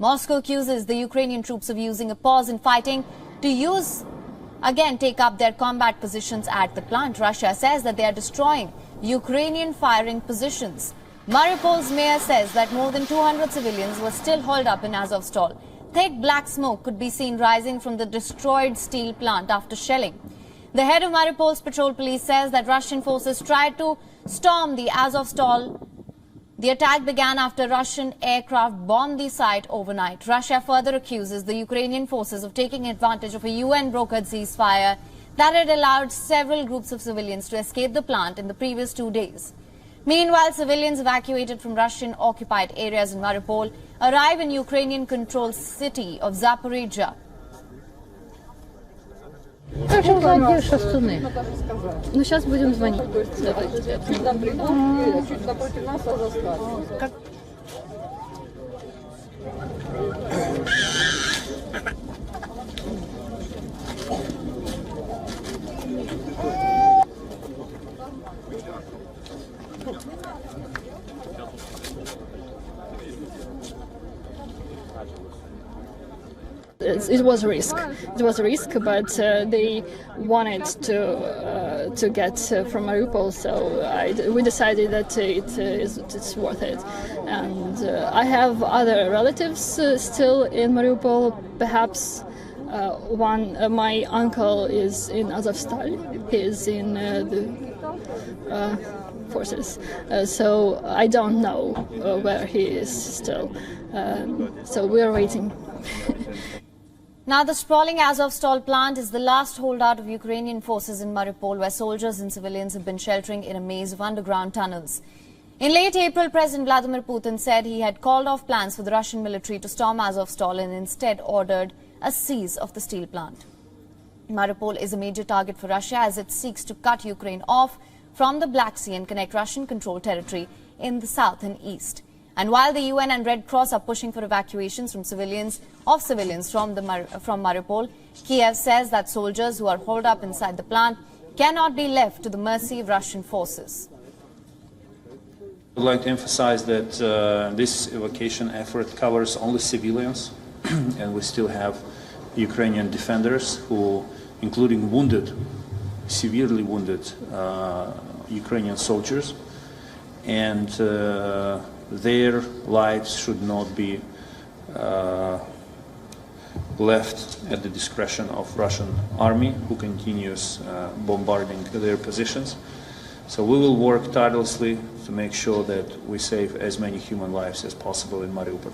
Moscow accuses the Ukrainian troops of using a pause in fighting to take up their combat positions at the plant. Russia says that they are destroying Ukrainian firing positions. Mariupol's mayor says that more than 200 civilians were still holed up in Azovstal. Thick black smoke could be seen rising from the destroyed steel plant after shelling. The head of Mariupol's patrol police says that Russian forces tried to storm the Azovstal. The attack began after Russian aircraft bombed the site overnight. Russia further accuses the Ukrainian forces of taking advantage of a UN-brokered ceasefire that had allowed several groups of civilians to escape the plant in the previous 2 days. Meanwhile, civilians evacuated from Russian-occupied areas in Mariupol arrive in Ukrainian-controlled city of Zaporizhzhia. Как же владеешь Астуны? Ну, сейчас будем звонить. Чуть напротив нас Азовстал. It was a risk. It was a risk, but they wanted to get from Mariupol, so we decided that it's worth it. And I have other relatives still in Mariupol. Perhaps my uncle is in Azovstal. He is in the forces, so I don't know where he is still. So we are waiting. Now, the sprawling Azovstal plant is the last holdout of Ukrainian forces in Mariupol, where soldiers and civilians have been sheltering in a maze of underground tunnels. In late April, President Vladimir Putin said he had called off plans for the Russian military to storm Azovstal and instead ordered a siege of the steel plant. Mariupol is a major target for Russia as it seeks to cut Ukraine off from the Black Sea and connect Russian-controlled territory in the south and east. And while the UN and Red Cross are pushing for evacuations from civilians from Mariupol, Kiev says that soldiers who are holed up inside the plant cannot be left to the mercy of Russian forces. I would like to emphasize that this evacuation effort covers only civilians, and we still have Ukrainian defenders who, including severely wounded Ukrainian soldiers, and their lives should not be left at the discretion of Russian army, who continues bombarding their positions. So we will work tirelessly to make sure that we save as many human lives as possible in Mariupol.